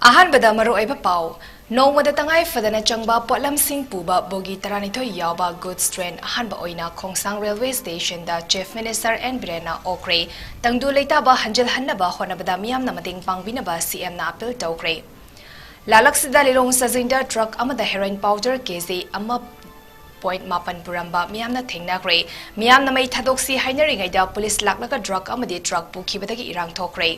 ꯑꯍꯥꯟꯕꯗ ꯃꯔꯨꯑꯣꯏꯕ ꯄꯥꯎ ꯅꯣꯡꯃꯗ ꯇꯉꯥꯏ ꯐꯗꯅ ꯆꯪꯕ ꯄꯣꯠꯂꯝꯁꯤꯡ ꯄꯨꯕ ꯕꯣꯒꯤ 12 ꯌꯥꯎꯕ ꯒꯨꯗꯁ ꯇ꯭ꯔꯦꯟ ꯑꯍꯥꯟꯕ ꯑꯣꯏꯅ ꯈꯣꯡꯁꯥꯡ ꯔꯦꯜꯋꯦ ꯁ꯭ꯇꯦꯁꯟꯗ ꯆꯤꯐ ꯃꯤꯅꯤꯁꯇꯔ ꯑꯦꯟ ꯕꯤꯔꯦꯟꯅ ꯑꯣꯛꯈ꯭ꯔꯦ ꯇꯪꯗꯨ ꯂꯩꯇꯥꯕ ꯍꯟꯖꯤꯜꯍꯟꯅꯕ ꯍꯣꯠꯅꯕꯗ ꯃꯤꯌꯥꯝꯅ ꯃꯇꯦꯡ ꯄꯥꯡꯕꯤꯅꯕ ꯁꯤꯑꯦꯝꯅ ꯑꯄꯤꯜ ꯇꯧꯈ꯭ꯔꯦ ꯂꯥꯂꯛꯁꯤꯗ ꯂꯤꯂꯣꯡ ꯁꯥꯖꯤꯡꯗ ꯇ꯭ꯔꯛ ꯑꯃꯗ ꯍꯦꯔꯣꯏꯟ ꯄꯥꯎꯗꯔ ꯀꯦꯖꯤ 1.7 पुरंबा मियामना थेंनाख्रे मियामना मई थादोक्सी हाइनरिङैदा पुलिस लाक्लगा ड्रग अमदि ट्रक पुखिबदगी इरांग थोख्रे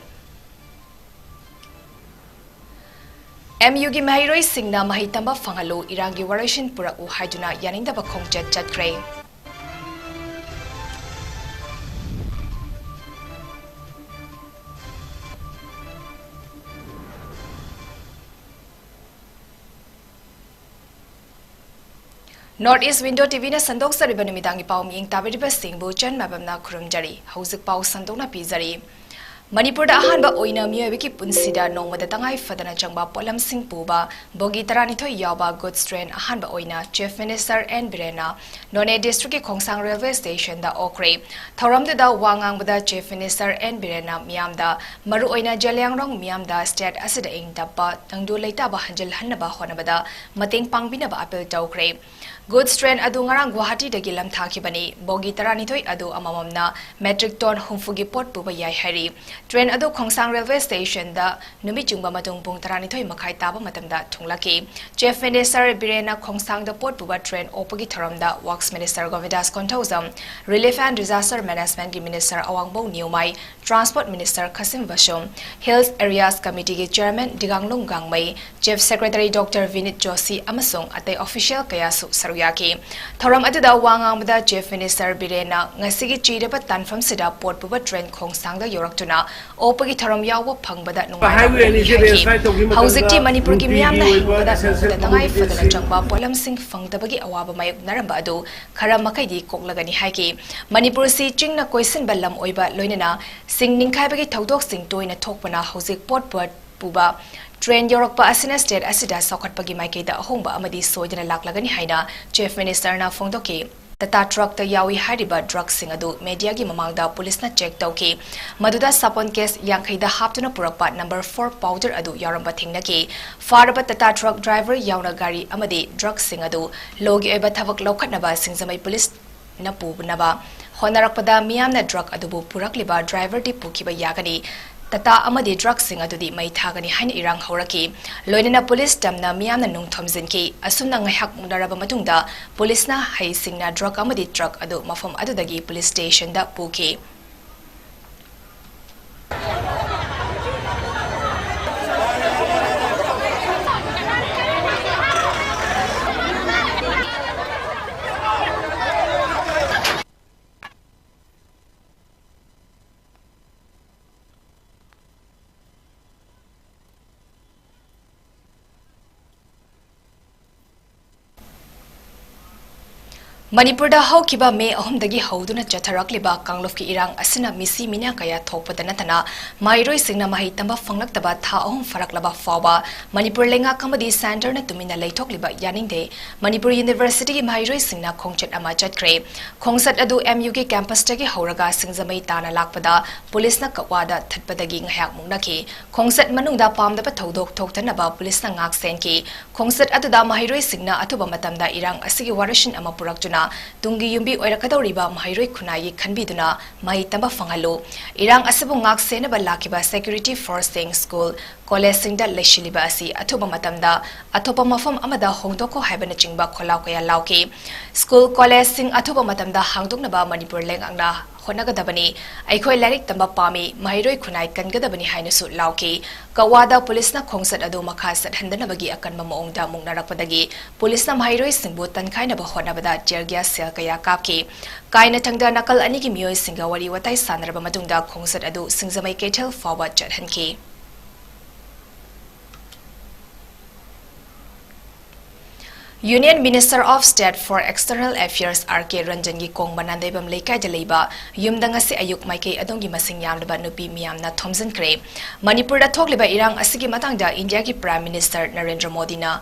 MU gi mahiroi singna mahi tamba fangalu irangi waraisin puraku haiduna yaningdaba khongchet chatkhre North East Window TV na sandok sariba numidangi pau mi ing tabiriba singbu chan mabamna khurumjari hauzik pau sandokna pizari Manipur da ahanba oina miyoibiki punsida nongmada tangai fadana changba polam sing puba bogi 12 yawba goods train ahanba oina chief minister N Birena None district ki Khongsang railway station da okre thoramda da wangang bada chief minister N Birena miyamda maru oina jalyangrong miyamda state asida ing dabba tangdu leita ba hanjal hanaba honabada mating pangbina ba appeal tawkre goods train adu ngarang Guwahati dagi lam thakibani bogi 12 adu amamamna metric ton humfugi pot puba yai hari Train adu Khongsang railway station da numi chungba matung pung 12 makhai taba matamda thunglaki chief minister Birena Khongsang da port buba train opagi thoramda works minister Govidas Konthozam relief and disaster management gi minister Awangbo Niumai transport minister Kasim Bashum hills areas committee gi chairman Diganglung Gangmai chief secretary Dr Vinit Joshi amasung atai official kaya su saruyaki thoram adu da wangang bada chief minister Birena ngasigi chireba tanfam sida port buba train Khongsang da yoraktuna Opagi Tharam Yawa Pangbada Nungai Hauzikti Manipur ki miyamna hingada nungda tangai fadana changba polam sing fangdabagi awaba mayuk naramba adu khara makaidi koklagani haiki Manipur si chingna koisin ballam oiba loinana sing ningkhaibagi thaudok sing toina thokpana hauzik port puba Train Yorokpa asina state asida sokhatpagi maikaida ahongba amadi soidana laklagani haina chief minister na phongdoki Tata truck ta yawi hariba drug sing adu media gi mamangda police na check tawki maduda sapon case yankhaida haptuna purakpa number 4 powder adu yaramba thingnaki faraba tata truck driver yauna gari amadi drug sing adu logi eba thabak lokhatnaba singzamai police na pubnaba honarakpada miyamna drug adu bu purakliba driver ti pukiba yagani Tata amadi drug sing adudi mai thagani hain irang hauraki loinena police tamna miyamna nung thomjinki asumna ngahak mundaraba matungda police na hai singna drug amadi truck adu mafam adudagi police station da puki Manipur da haukiba May 3 hauduna chatharakliba Kangluf ki irang asina misi mina kaya thokpada natana mairoi singna mahi tamba fanglaktaba tha ahum faraklaba fawa Manipur lenga kamadi center na tumina leithokliba yaningde Manipur University ki mairoi singna khongchat ama chatkre khongsat adu MU ki campus tagi hauraga singzamai tana lakpada police na kawada thatpadagi nghayak mungnaki khongsat manungda pamdaba thodok thoktanaba police na ngak senki khongsat adu da mairoi singna atuba matamda irang asigi warashin ama puraktuna Tungi yumbi oirakadoriba mahairoi khunai khanbiduna mai tamba fangalu irang asibu ngak senaba lakiba security forcing school college singda leshiliba asi athoba matamda athopa mafam amada hongdoko haibana chingba kholaw kaya lauki school college sing athoba matamda hangdoknaba Manipur lengangna honagadabani aikhoi larik tamba pami mahairoi khunai kangadabani hainasu lauki kawada police na khongsat adu makha sathandanabagi akanma maongda mungnarakpadagi police na mahairoi singbu tankhainaba honabada jergya sel kaya kapki kaina thangda nakal ani ki miyoi singa wari watai sanaraba matungda khongsat adu singzamai kethel forward chathanki Union Minister of State for External Affairs R.K. Ranjan gi kong manandaibam leikai da leiba yumdang asi ayuk maikei adongi masing yamlaba nupi miyamna thomjan kre Manipur da thokliba irang asigi matangda India ki Prime Minister Narendra Modi na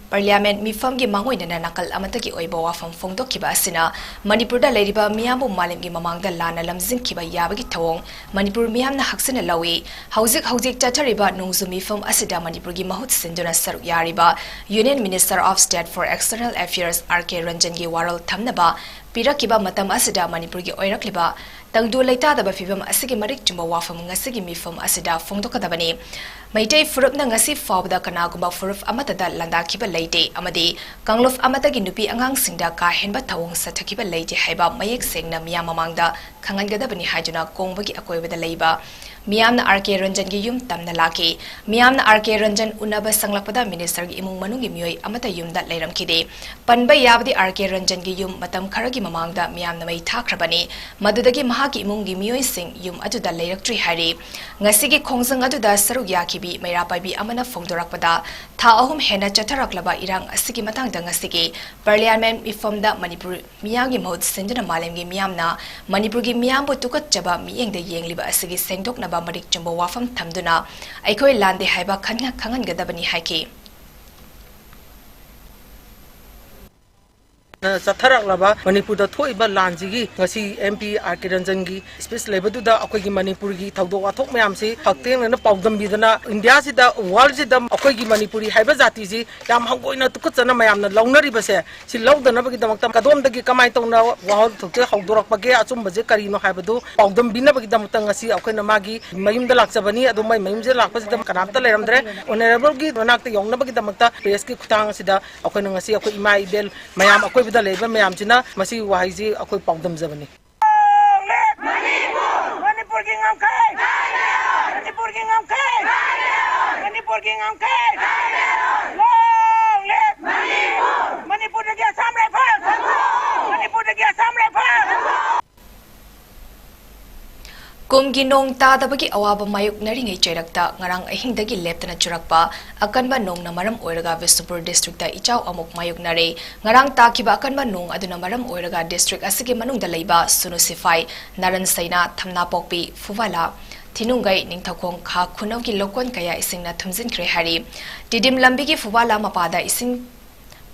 Parliament mifam gi mangoi na nakal amata gi oiba wafam fongdok kiba asina Manipur da leriba miyambu malim gi mamang da lana lamzin kiba yaba gi thawong Manipur miyam na haksina lawi hauzik chathariba nungzu mifam asida Manipur gi mahut sinduna saruk yariba Union Minister of State for External Affairs RK Ranjan gi waral thamnaba pirakiba matam asida Manipur gi oirakliba tangdu leita da bafibam asigi marik chumba wafam ngasigi mifam asida fongdokadabani Maitai furup na ngasi fawda kanagumba furup amata da landa kiba leite amadi kangluf amata gi nupi angang singda ka henba thawong sathakiba leite haiba mayek sengna miyam mamangda khangangadabani hajuna kongbagi akoibada leiba Miyamna RK Ranjan gi yum tamna laki Miyamna RK Ranjan unaba sanglakpada minister gi imung manung gi miyoi amata yumda leiramkide panba yabdi RK Ranjan gi yum matam kharagi mamangda miyamna mai thakrabani madudagi mahaki imung gi miyoi sing yum aduda leiraktri hari ngasi gi khongjang aduda saruk yakibi mairapai amana fongdorakpada tha ahum hena chatharaklaba irang asigi matangda ngasi gi parliament mifamda Manipur miyagi mohd senduna malem gi miyamna Manipur gi miyambu tukat chaba miyengda yengliba asigi sengdokna Marik Jumbo Wafam Tamduna, Aikoi Lande Haiba Kangan Gadabani Haiki. Satharak laba Manipur da thoiba lanjigi ngasi MP RK Ranjan gi space lebedu da akoi gi Manipur gi thawdo wathok mayam si hakteng na pawdam bidana India si da world si da akoi gi Manipuri haiba jati ji yam hangoina tukutna mayam na lawnari base si lawdana bagi damaktam kadom da gi kamai tongna wahol thokte hawdorak page achum baje kari no haibadu pawdam bina bagi damaktam ngasi akoi na magi mayum da lakchabani adu mai mayum je lakpa si da kanamta leramdre honorable gi donakta yongna bagi damakta press ki khutang si da akoi na ngasi akoi imai bel mayam akoi da leba mayam china masi wahaiji akoi pawdam zabani Manipur ki ngamkai Manipur ki ngamkai Manipur ki ngamkai long live Manipur da gya samre phal Manipur da gya samre phal Kumgi nong tadabagi awaba mayuk naringai chairakta ngarang ahingdagi leptana churakpa akanba nong na maram oiraga Visnupur district da ichaw amok mayuk nare ngarang takiba akanba nong aduna maram oiraga district asige manungda leiba sunusifai naran saina thamna pokpi fuwala Tinungai ningthakong kha khunawgi lokon kaya isingna thumjin kre hari didim lambigi fuwala mapada ising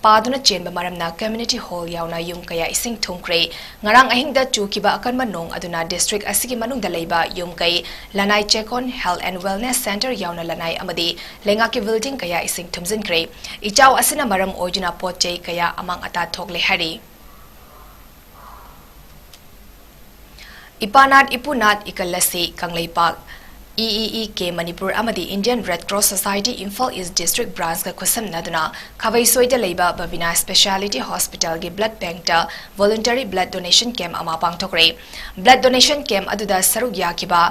Paduna chen maramna community hall yauna yum kaya ising thungkre ngarang ahingda chukiba akanma nong aduna district asigi manungda leiba yum kai lanai chekon health and wellness center yauna lanai amadi lenga ki building kaya ising thumjin kre ichaw asina maram ojuna potchei kaya amang ata thokle hari Ipanat ipunat ikalasi kanglaipak EEEK Manipur Amadi Indian Red Cross Society Imphal East District Branch ka kusam naduna Khawai Soida Leiba Babina Speciality Hospital gi blood bank ta voluntary blood donation camp ama pangthokre blood donation camp aduda saruk yakiba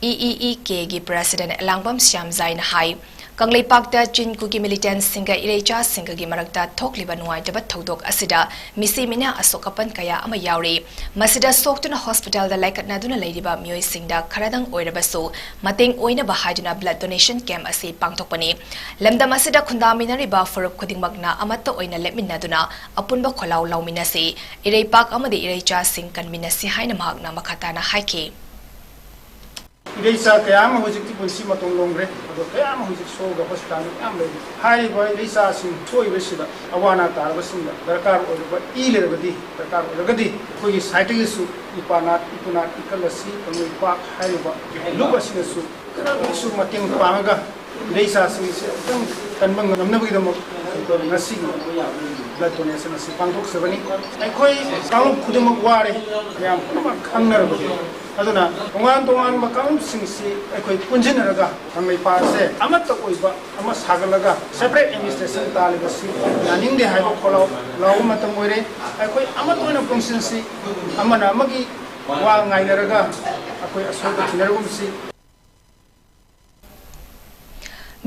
EEEK gi president Langbam Syam Zain Hai Kanglai Pakta Chin Kuki militant singa irecha singa gi marakta thokliba nuai dabat thodok asida misi mina asokapan kaya ama yauri masida soktuna hospital da laikat naduna leidiba mioi singda kharadang oirabasu mateng oina bahaduna blood donation camp ase pangthokpani lamdam asida khundaminari ba furup khudingmakna amatta oina lepminnaduna apunba kholau lauminasi ireipak amadi irecha sing kanminasi haina mahakna makhatana haike Irisa kaya mo hujik ti punsi matong longre ado kaya mo hujik so ga hospital am le hai boy irisa sin soi besida awana tar basinda darkar oiba ile rabadi darkar oiragadi koi site gi su ipana ikalasi koi pa hai ba luba sin su mating pamaga irisa sin dam kanbang namna bagi damo ngasi blood donation si pangtok sabani ai koi kaum khudum ware yam khangna rabadi aduna tongan bakam singsi ekoi punjinaraga amai paase amata oiba ama sagalaga separate administration taliba si yaning de haibo kholo law matam oire ekoi amatona function si amana amagi wa ngainaraga ekoi asoga tinarugum si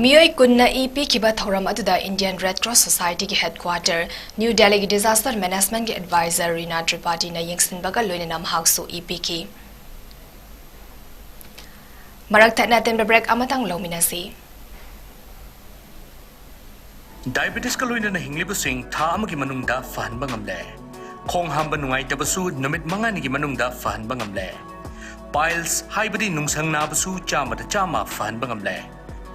Miyoi kunna EP kiba thoram aduda Indian Red Cross Society ki headquarter New Delhi disaster management ki advisor Rina Tripathi na yingsin baga loina nam haksu EP ki Marak tatna tembe break amatang lauminasi Diabetes ka loina na hinglibu sing tha amagi manungda fahanba ngamle khong hamba nungai tabasu namit manga ni manungda fahanba ngamle piles haibadi nungsang na basu chama da chama fahanba ngamle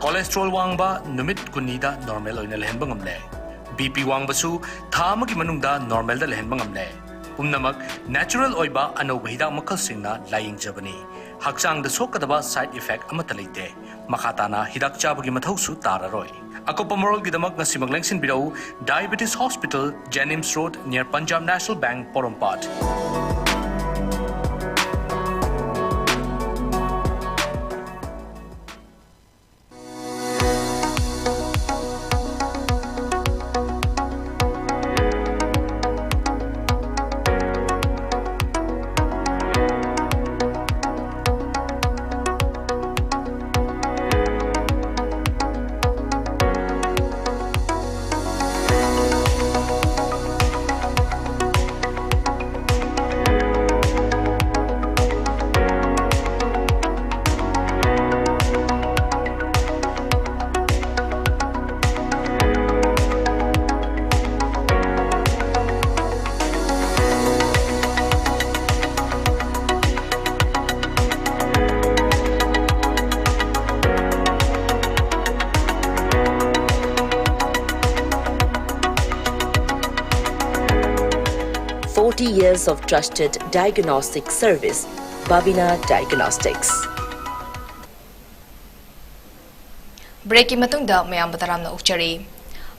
cholesterol wangba numit kunida normal oina lehenba ngamle BP wangbasu tha amagi manungda normal da lehenba ngamle pumnamak natural oiba anauba hidak makhalsingna layingjabani hakchangda sokadaba side effect amata leite makhatana hidak chabagi mathausu tararoi akopa moral gidamak ngasimag lengsin birau Diabetes Hospital Jennings Road near Punjab National Bank Porompat. 40 years of trusted diagnostic service, Babina Diagnostics. Breaking matungda mayam bataramna ukchari.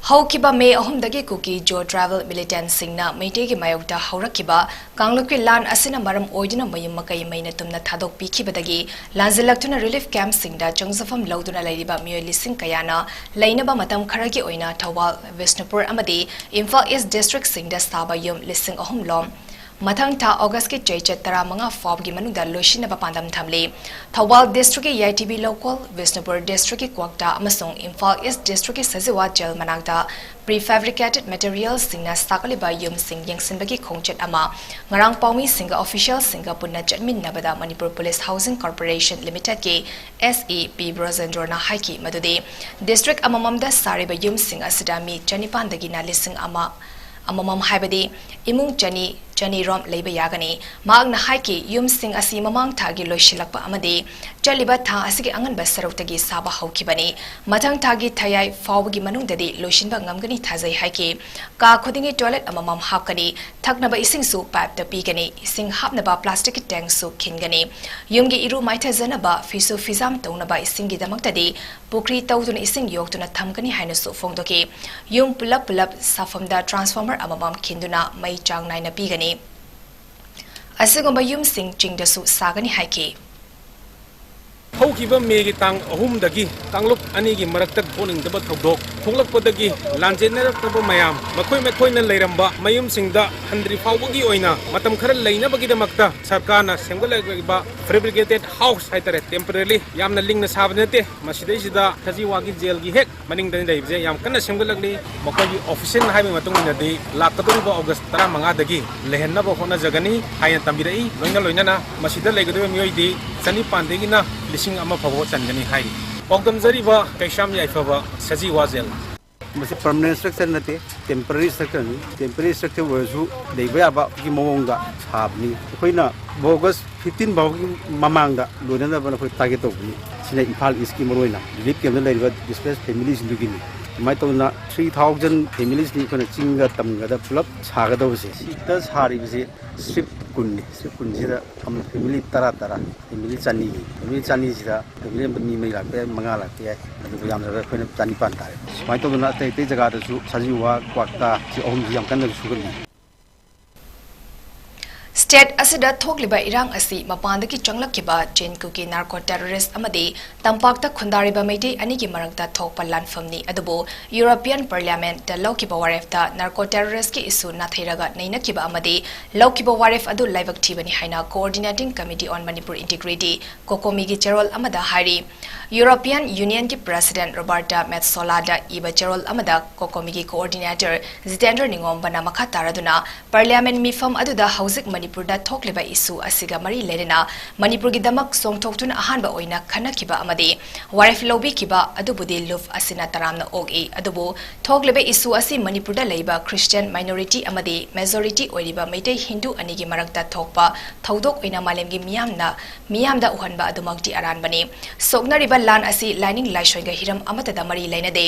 Haukiba May ahumdagi kuki jo travel militant singna maitegi mayokta haurakiba Kangluki lan asina maram oidina mayum makai maina tumna thadok pikibadagi lanzilaktuna relief camp singda chongzafam lauduna lairiba miyoi lising kayana lainaba matam kharagi oina Thawal Vishnupur amadi Imphal East District singda staba yum lising ahum lom Mathang ta August ki chaychat tara manga fob gi manungda loishina ba pandam thamli Thawal district ki YTB local Vishnupur district ki kwakta amasung Imphal East district ki sajiwa jail manakta prefabricated materials singna sakali ba yum sing yangsin bagi khongchet ama ngarang pawmi singa official singa punna chatmin nabada Manipur Police Housing Corporation Limited ki SEP Brozendro na haiki madudi district amamamda sari ba yum sing asidami chanipan dagi na lising ama amamam haibadi imung Chani Rom Labor Yagani, Magna Haiki, Yum Sing Asi Mamang Tagi Loshilakpa Amadi, Jaliba Ta Asiki Angan Basarotagi Saba Haukibani, Matang Tagi Tayai, Fawgi Manung Dadi, Loshinba Ngamgani Tazai Haiki, Ka Kodingi Toilet Amamam Hapkani, Taknaba Ising Soup Pap the Pigani, Sing Hapnaba Plastic Tank Soup Kingani, Yumgi Iru Maita Zanaba, Fiso Fizam Tonaba Isingi Damaktadi, Pukri Tautun Ising Yoktuna Tamkani Hainasu Fongdoki, Yum Pulap Safamda Transformer Amamam Kinduna, Mai Chang Naina Pigani. Asigomba yum sing ching dasu sagani haiki. Haukiba Megi Tang Ahumdagi, Tangluk Anigi Marakta Boning the Batodok, Pulak Podagi, Lanjena Kabo Mayam, Makoi Makoina Leramba, Mayum Singda, Handri Pawagi Oina, Matam Kara Laina Bagida Makta, Sarkana, Sengala, fabricated house Hitare, temporarily, Yamna Lingna Savanete, Masideshida, Taziwagi Jelgi Hek, Maning the Daves, Yamkana Sengala, Makogi official Highway Matung the Lakatuba August Taramanga, Lehena Hona Zagani, Hayan Tambirai, Loina, Masida Legado Mui, Sani Pandegina, Lishing Ama Pavot and Gani Hai. Ogam Zariva, Kasham Yaifava, Sazi Wazel. Permanent structure nate, temporary structure was who they were about Gimonga, Habni, Quina, Bogus, 15 Bogging Mamanga, Luna target of me, Snake Pal is Kimorina, Lip Camilla, displaced families in the Guinea. Maitona 3,000 families in Chinga Tamga, the Flop, Hagadosis. It does hardly strip Kunjira, family Taratara, family Chani, family Mangala, the Yamza Tanipanta. Maitona take the Gata Sajiwa, Quata, Yamkan Sugar. State asida thokliba irang asi mapandaki changlakiba chain kuki narco terrorist amadi tampakta khundariba meite anigi marangta thokpa lanfamni adubo European Parliament da laukiba warefta narco terrorist ki issue na thairaga nainakiba amadi laukiba waref adu laibak thibani haina coordinating committee on Manipur integrity kokomi gi cherol amada hari European Union ki President Roberta Metsola da iba cherol amada kokomi gi coordinator Zitendra Ningom bana makha taraduna Parliament mifam adu da housing Manipurda thokleba isu asiga mari lerena Manipur gi damak songthoktuna ahanba oina khanakiba amadi waref lobi kiba adubudi luf asina taramna ogi adubu thokleba isu asi Manipurda leiba Christian minority amadi majority oiriba Maitai Hindu anigi marakta thokpa thodok oina malemgi miyamda uhanba adumakti aranbani sognariba lan asi lining laishoiga hiram amatada mari lainade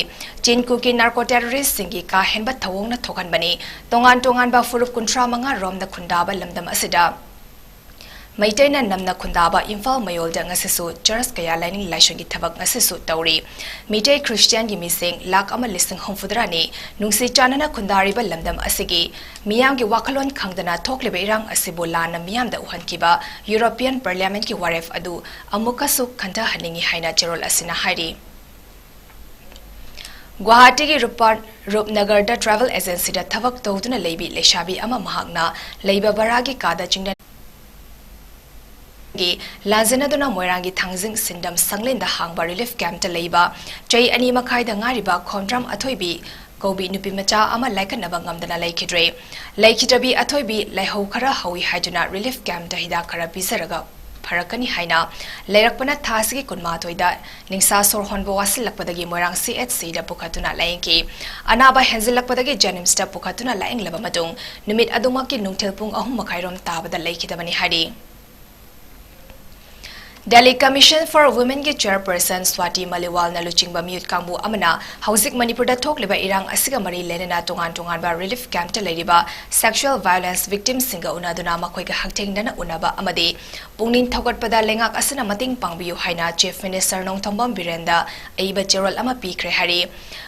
chinku ki narco terrorist singi ka henba thawongna thokanbani tongan ba furup kuntra manga romda khundaba lamdam asida Maitaina namna khundaba Imphal mayolda ngasisu church kaya lining laishogi thabak ngasisu tauri Mitai Christian gi mising lak ama lising homfudrani nungsi chanana khundariba lamdam asigi miyam gi wakalon khangdana thokleba irang asibu lana miyamda uhankiba European Parliament ki waref adu amukasu khanta haningi haina cherol asina hairi Guwahati ki Rupnagar da travel agency da thabak tawduna leibi leshabi ama mahakna leiba baragi kada chingda Lanzanaduna Moirangi Tangzing Sindam Sanglin the Hangba Relief Camp to Labor, Jay Anima Kai the Ngariba, Condram Atoibi, Gobi Nupimacha, Ama like a Nabangam than a Lake Dre, Lake Dabi Atoibi, Leho Kara Howi Hyduna Relief Camp to Hidakara Bizaraga, Parakani Haina, Lerakpana Tasiki Kunmatoida, Ningsa Sor Honbo Wasilakpadagi Morang CHC the Pukatuna Lainki, Anaba Henzelakpadagi Janimsta Pukatuna Laing Labamadung, Numit Adumaki Nungtelpung Ahumakairom Taba the Lake Damani Hadi. Delhi Commission for Women ki chairperson Swati Maliwal na luchingba mute kangbu amana hauzik Manipur da thokleba irang asiga mari lenena tongan ba relief camp ta leriba sexual violence victims singa unaduna makhoi ga haktengdana unaba amadi pungnin thogatpada lengak asana mating pangbiu haina chief minister Nongthombam Birenda aiba cherol ama pikre hari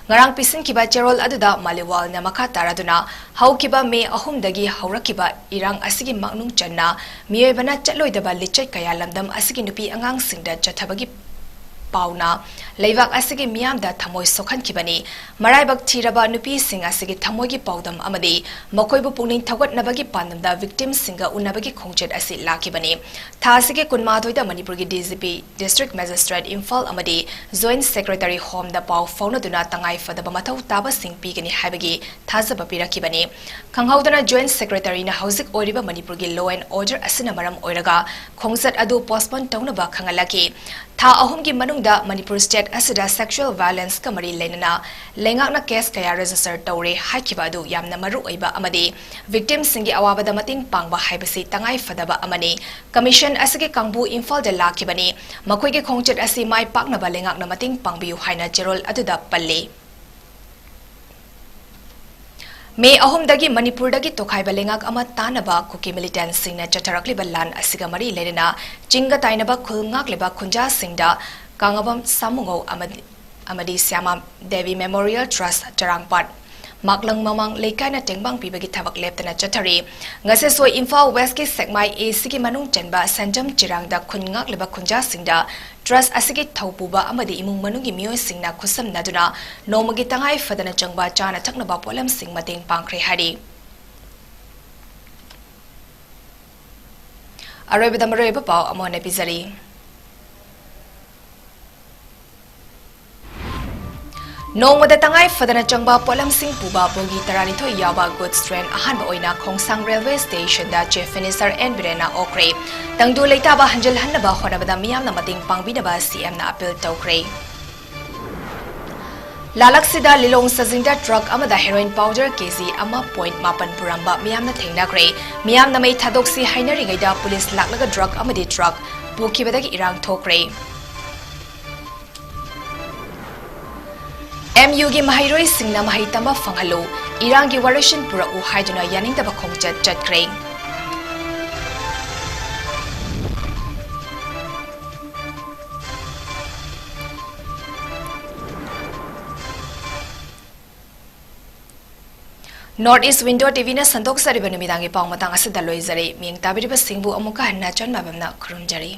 ngarang pisin kiba cherol aduda Maliwal na makha taraduna haukiba me ahum dagi haurakiba irang asigi maknung channa miyoibana chatloidaba lichai kaya lamdam asigi nupi angang singda chathabagi pauna leivak asigi miyamda thamoi sokhan kibani maraibak thiraba nupi sing asigi thamogi paudam amadi makoibu pungning thagot nabagi pandamda victim singa unabagi khongchet asi lakibani thasigi kunmadoida Manipur gi DGP district magistrate Imphal amadi joint secretary home da pau faunaduna tangai fadaba mathau taba sing pigani haibagi thazaba pirakibani khanghaudana joint secretary na hauzik oiriba Manipur gi law and order asina maram oiraga khongchat adu postpone taunaba khangalaki tha ahum gi manungda Manipur state asida sexual violence kamari lenana lengakna case kaya register tawre haikiba adu yamna maru oiba amadi victim singi awabada mating pangba haibasi tangai fadaba amani commission asige kangbu Imphal da lakibani makoi ge khongchet asi mai pakna ba lengakna mating pangbiu haina cherol aduda palle May ahum dagi Manipur dagi tokai balengak ama tanaba kuki militant singna chatarakli balan asiga mari lerena jinga tainaba khulngak leba khunja singda kangabam samungo amadi Syama Devi Memorial Trust Charangpat Maklang mamang leikaina tengbang pibagi thabak leptana chatari ngase so Imphal West ki sekmai AC ki manung chenba sanjam chirangda khungak leba khunja singda trust asigi thaupuba amadi imung manungi miyoi singna khusam naduna nomagi tangai fadana changba chana thaknaba polam sing mateng pangkhre hari aroibadamaroiba pau amon epizari Nongmada tangai fadana changba polam sing puba bogi taranitho yaba goods train ahanba oina Khongsang railway station da chief minister N Birena okre tangdu leitaba hanjal hannaba honabada miyamna mating pangbinaba CM na appeal tawkre Lalaksida lilong sajingda truck amada heroin powder kg ama point mapan puramba miyamna thengnakre miyamna mai thadoksi hainari gaida police laklaga drug amadi truck pukibadagi irang thokre MU gi mahairoi singna mahai tamba fanghalo irangi warishin pura u haiduna yaning taba khongchat chatkre North East Window TV na sandok sari banumi dangi pang matang asida loizari ming tabiri ba singbu amuka hanna chan mabamna khurumjari